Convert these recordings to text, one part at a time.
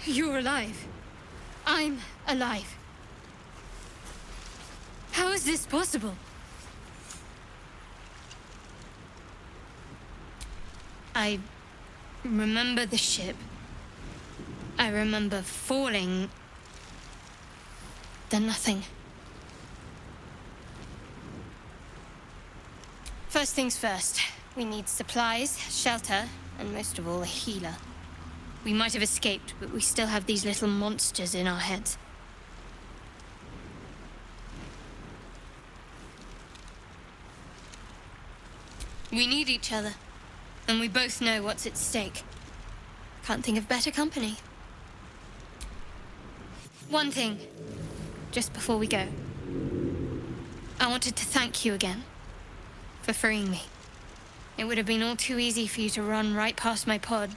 You're alive. I'm alive. How is this possible? I remember the ship. I remember falling. Then nothing. First things first. We need supplies, shelter, and most of all, a healer. We might have escaped, but we still have these little monsters in our heads. We need each other, and we both know what's at stake. Can't think of better company. One thing, just before we go. I wanted to thank you again for freeing me. It would have been all too easy for you to run right past my pod,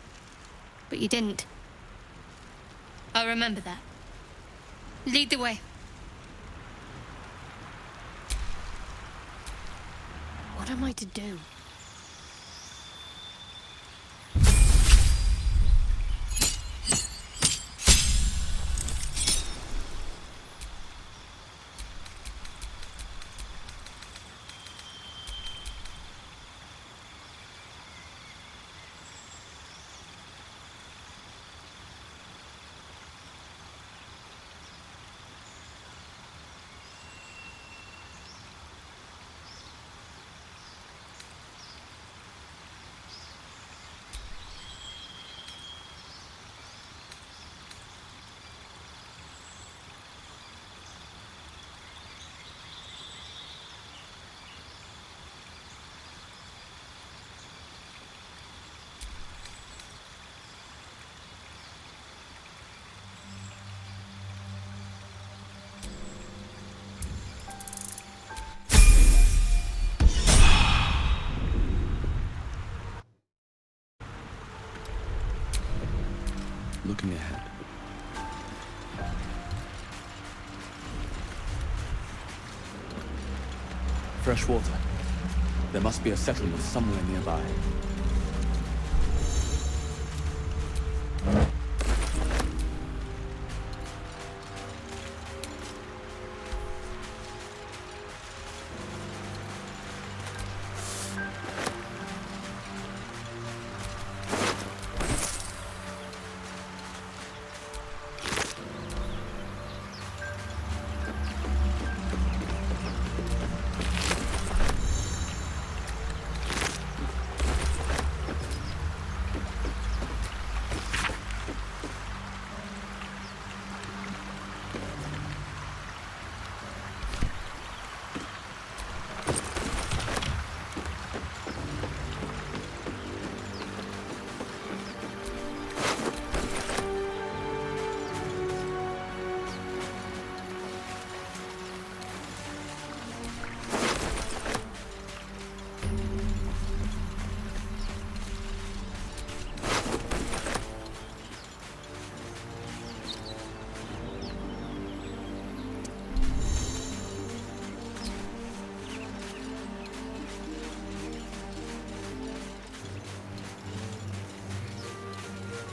but you didn't. I'll remember that. Lead the way. What am I to do? Looking ahead. Fresh water. There must be a settlement somewhere nearby.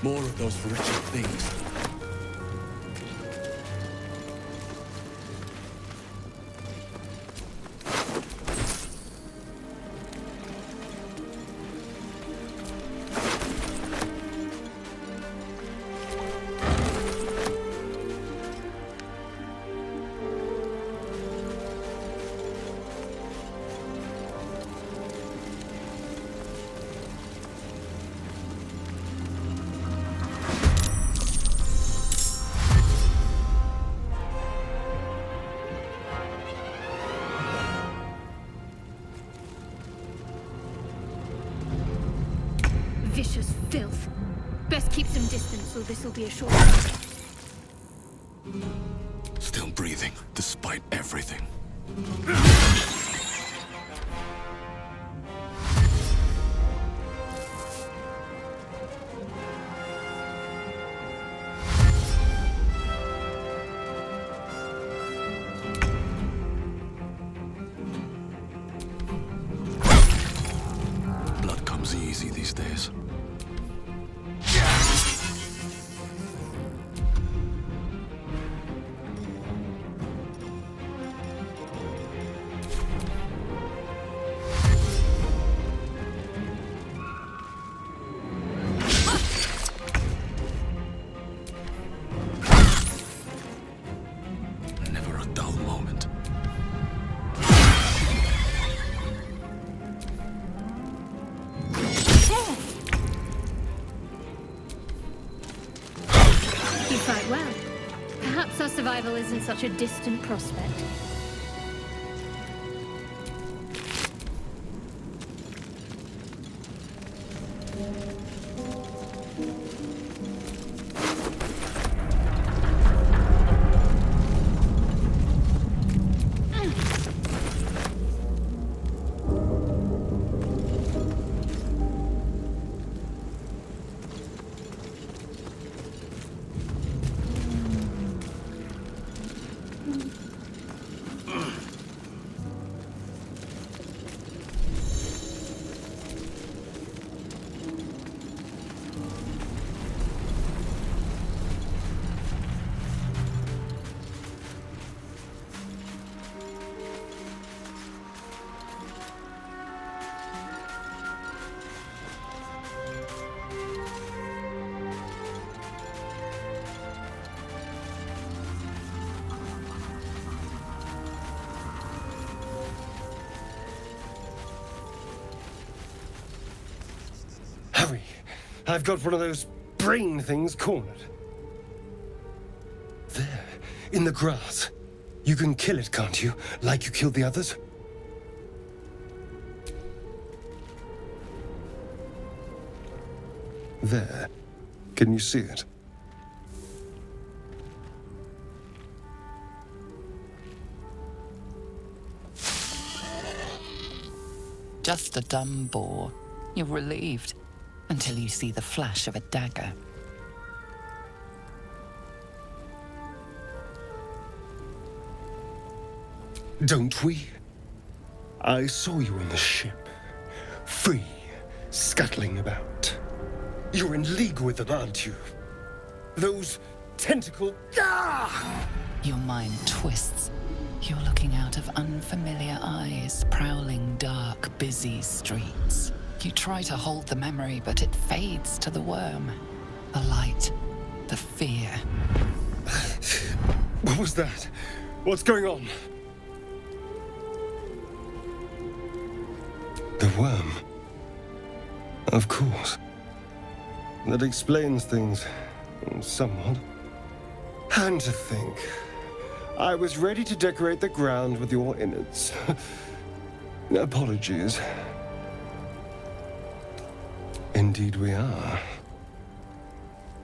More of those wretched things. Vicious filth. Best keep some distance, or this'll be a short. Still breathing, despite everything. Blood comes easy these days. survival isn't such a distant prospect. Hurry! I've got one of those brain things cornered. There, in the grass. You can kill it, can't you? Like you killed the others? There. Can you see it? Just a dumb boar. You're relieved. Until you see the flash of a dagger. Don't we? I saw you on the ship. Free, scuttling about. You're in league with them, aren't you? Those tentacle... Ah! Your mind twists. You're looking out of unfamiliar eyes, prowling dark, busy streets. You try to hold the memory, but it fades to the worm. The light, the fear. What was that? What's going on? The worm. Of course. That explains things, somewhat. And to think, I was ready to decorate the ground with your innards. Apologies. Indeed we are.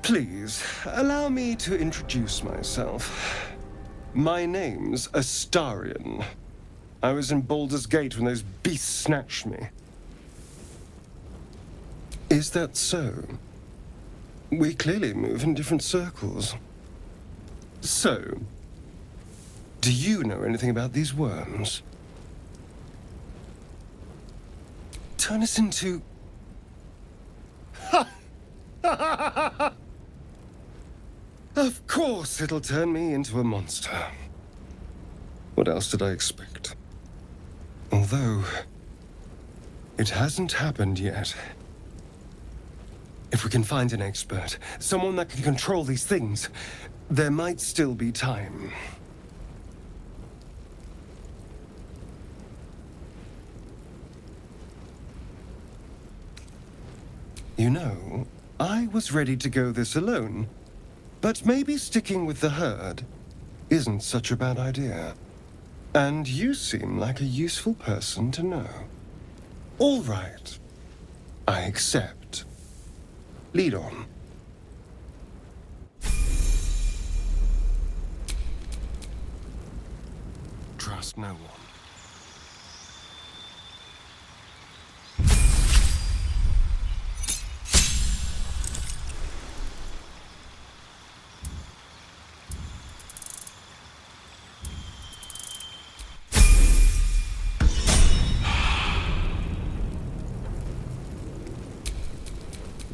Please, allow me to introduce myself. My name's Astarion. I was in Baldur's Gate when those beasts snatched me. Is that so? We clearly move in different circles. So, do you know anything about these worms? Turn us into... Of course it'll turn me into a monster. What else did I expect? Although, it hasn't happened yet. If we can find an expert, someone that can control these things, there might still be time. You know, I was ready to go this alone, but maybe sticking with the herd isn't such a bad idea. And you seem like a useful person to know. All right. I accept. Lead on. Trust no one.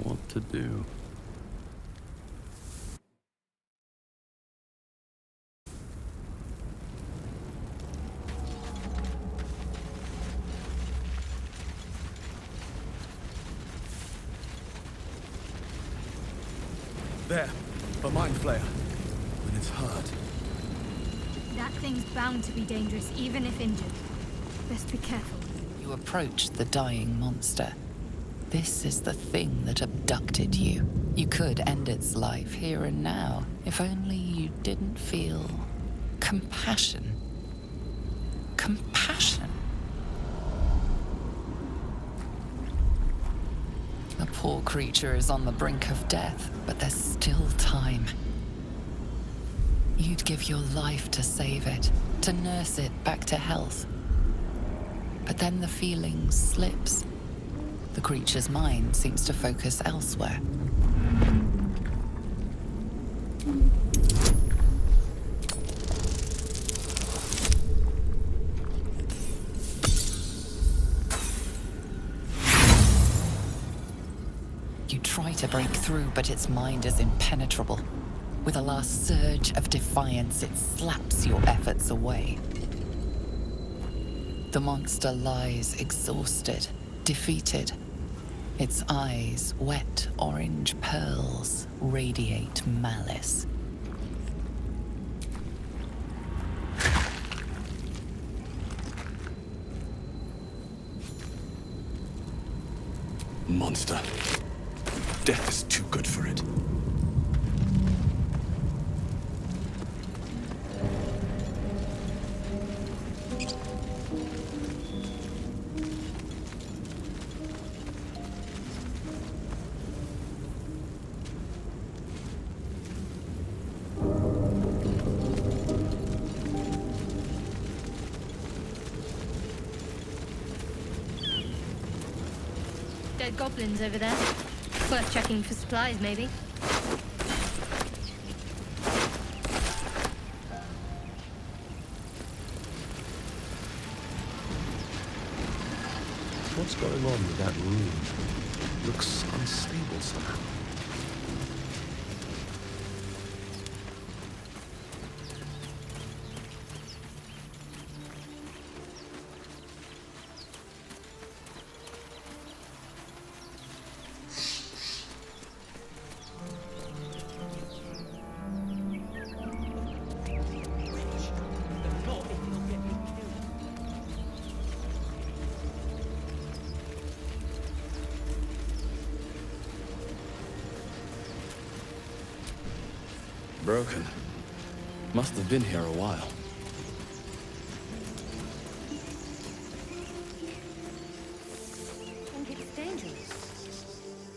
What to do? There, a mind flayer. When it's hurt. That thing's bound to be dangerous, even if injured. Best be careful. You approach the dying monster. This is the thing that abducted you. You could end its life here and now, if only you didn't feel Compassion. Compassion. The poor creature is on the brink of death, but there's still time. You'd give your life to save it, to nurse it back to health. But then the feeling slips. The creature's mind seems to focus elsewhere. You try to break through, but its mind is impenetrable. With a last surge of defiance, it slaps your efforts away. The monster lies exhausted, defeated. Its eyes, wet orange pearls, radiate malice. Monster. Death is too good for it. Dead goblins over there. Worth checking for supplies, maybe. What's going on with that room? Looks unstable somehow. Broken. Must have been here a while.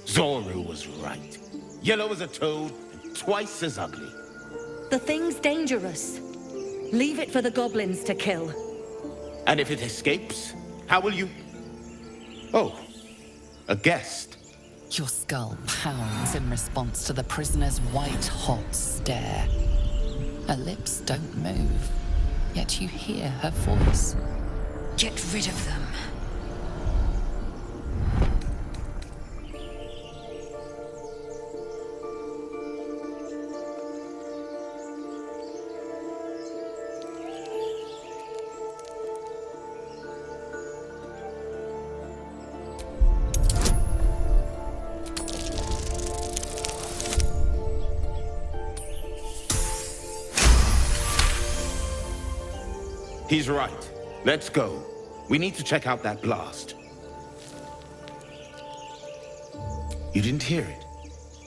Zoru was right. Yellow as a toad, and twice as ugly. The thing's dangerous. Leave it for the goblins to kill. And if it escapes, how will you... Oh, a guest. Your skull pounds in response to the prisoner's white-hot stare. Her lips don't move, yet you hear her voice. Get rid of them. He's right. Let's go. We need to check out that blast. You didn't hear it?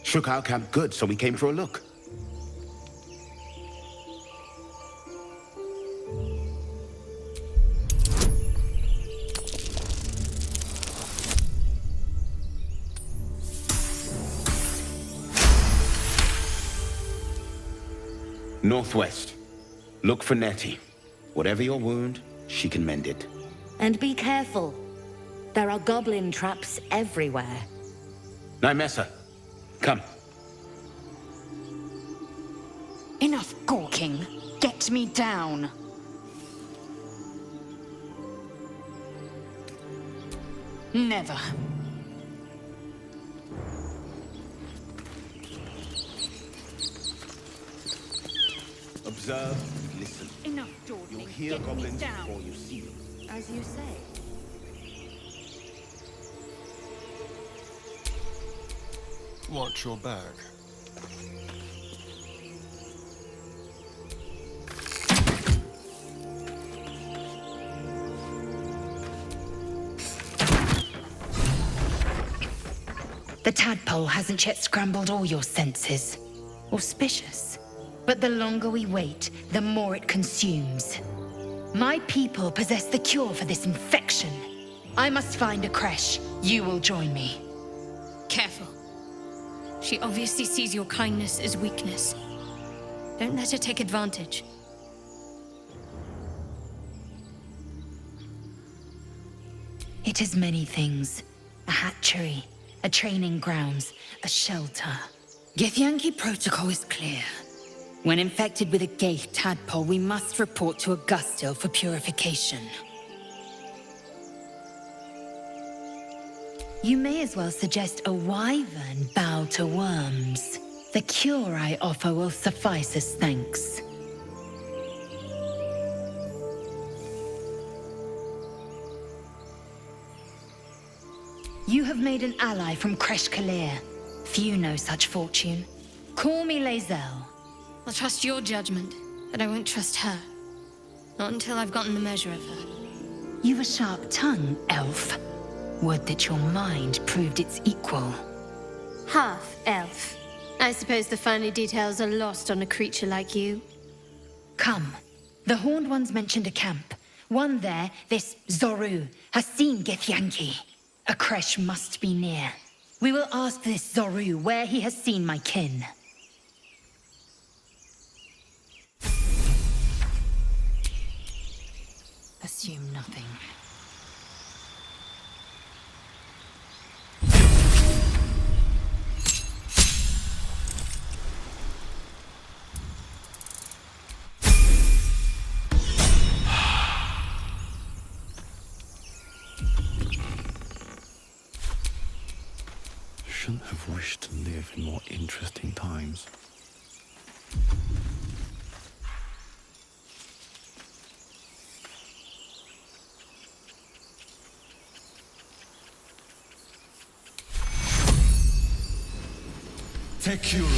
Shook our camp good, so we came for a look. Northwest. Look for Nettie. Whatever your wound, she can mend it. And be careful. There are goblin traps everywhere. Nymessa, come. Enough gawking. Get me down. Never. Observe, listen. Enough dawdling. You'll hear Get me goblins down. before you see them. As you say. Watch your back. The tadpole hasn't yet scrambled all your senses. Auspicious. But the longer we wait, the more it consumes. My people possess the cure for this infection. I must find a creche. You will join me. Careful. She obviously sees your kindness as weakness. Don't let her take advantage. It is many things. A hatchery, a training grounds, a shelter. Githyanki protocol is clear. When infected with a Gaith tadpole, we must report to Augustil for purification. You may as well suggest a wyvern bow to worms. The cure I offer will suffice as thanks. You have made an ally from Kresh Kalir. Few know such fortune. Call me Lae'zel. I'll trust your judgment, but I won't trust her. Not until I've gotten the measure of her. You've a sharp tongue, elf. Would that your mind proved its equal. Half elf. I suppose the finer details are lost on a creature like you. Come. The Horned Ones mentioned a camp. One there, this Zoru, has seen Githyanki. A creche must be near. We will ask this Zoru where he has seen my kin. Assume nothing. Shouldn't have wished to live in more interesting times. Tekuro.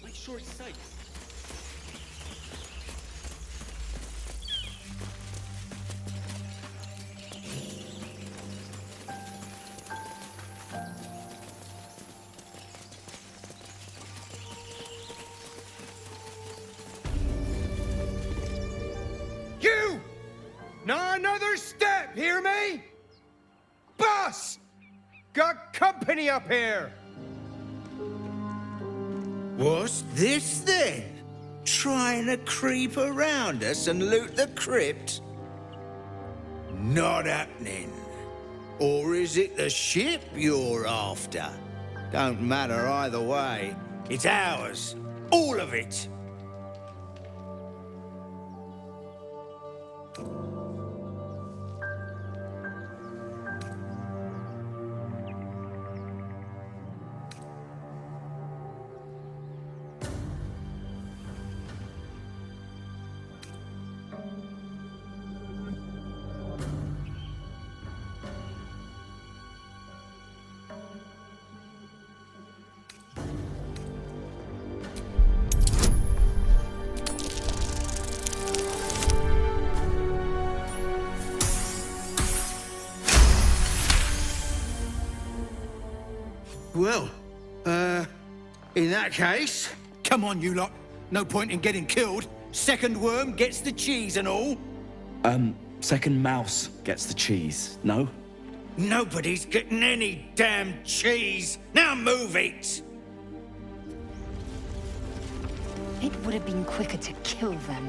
Make sure it's safe. You! Not another step, hear me? Boss! Got company up here! What's this then? Trying to creep around us and loot the crypt? Not happening. Or is it the ship you're after? Don't matter either way. It's ours. All of it. Well, in that case, come on, you lot. No point in getting killed. Second worm gets the cheese and all. Second mouse gets the cheese, no? Nobody's getting any damn cheese. Now move it! It would have been quicker to kill them.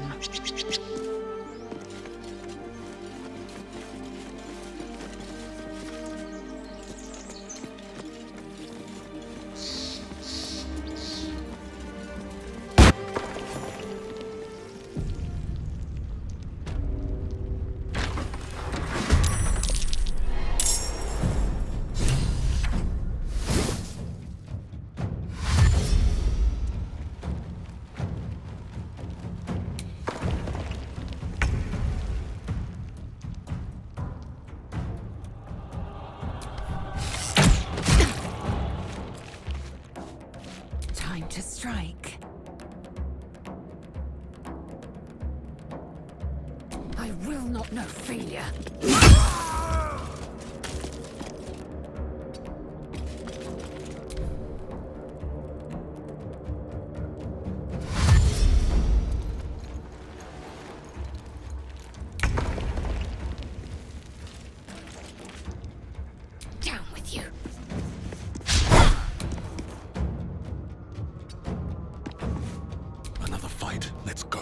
I will not know failure. Down with you. Another fight. Let's go.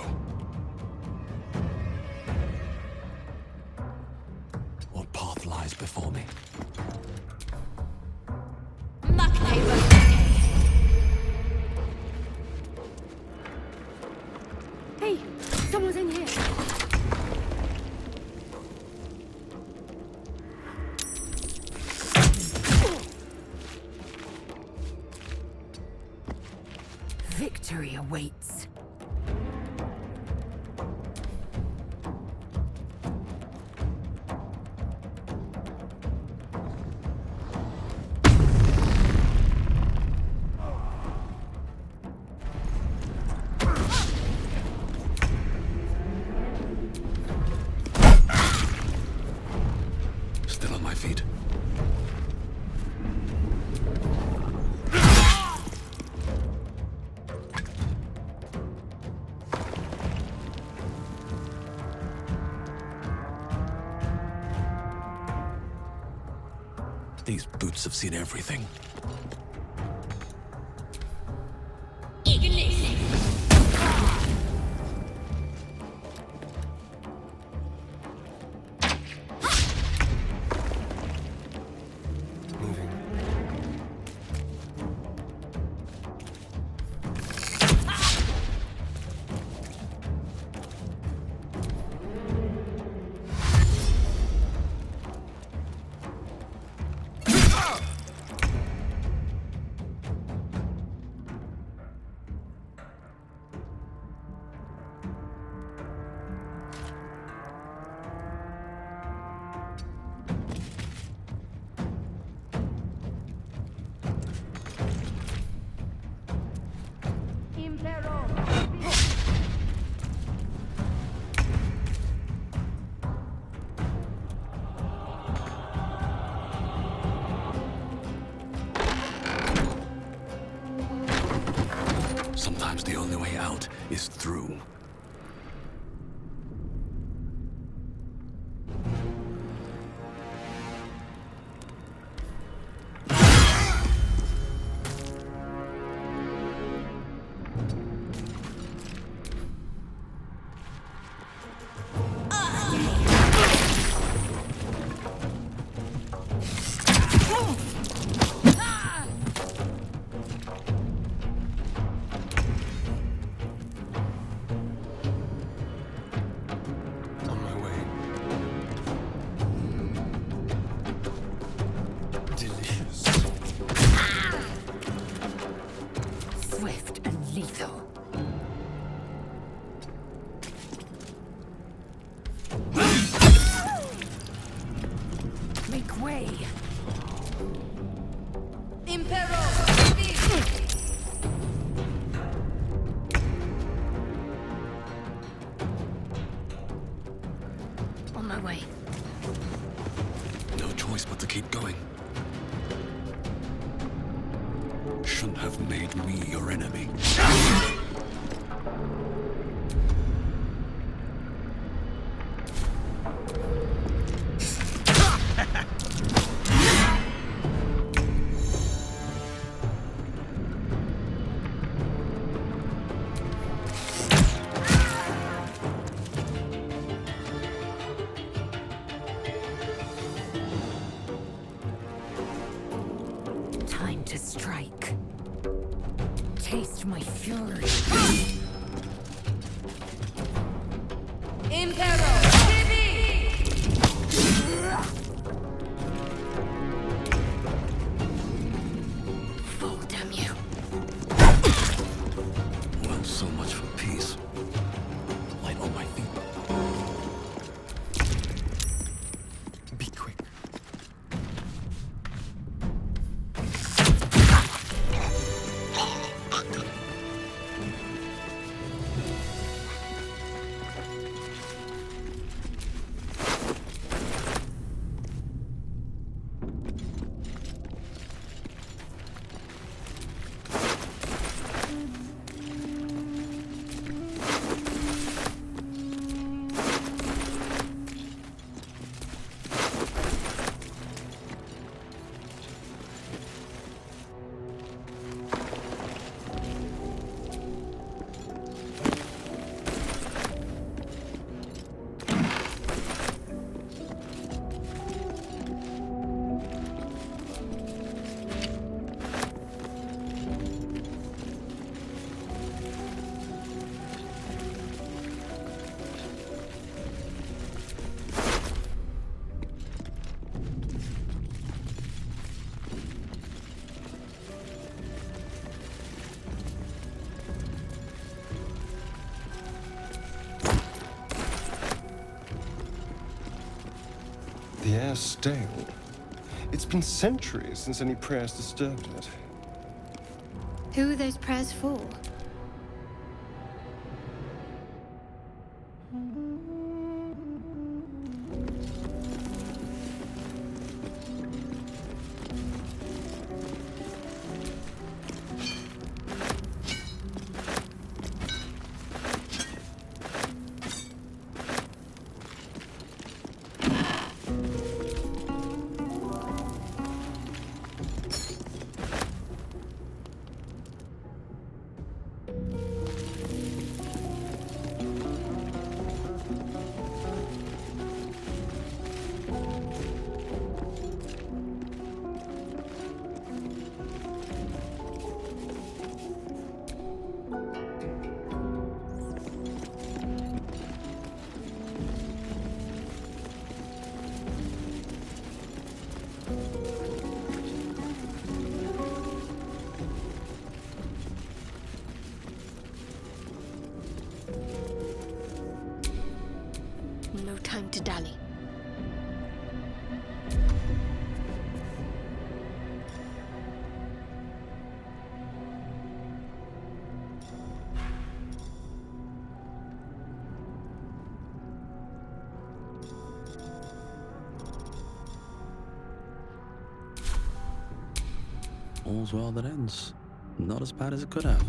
What path lies before me? Hey, someone's in here. Victory awaits. Still on my feet. These boots have seen everything. Moving. Sometimes the only way out is through. On my way. Delicious. Swift and lethal. Make way. On my way. No choice but to keep going. Shouldn't have made me your enemy. Time to strike. Taste my fury. The air's stale. It's been centuries since any prayers disturbed it. Who are those prayers for? No time to dally. All's well that ends. Not as bad as it could have.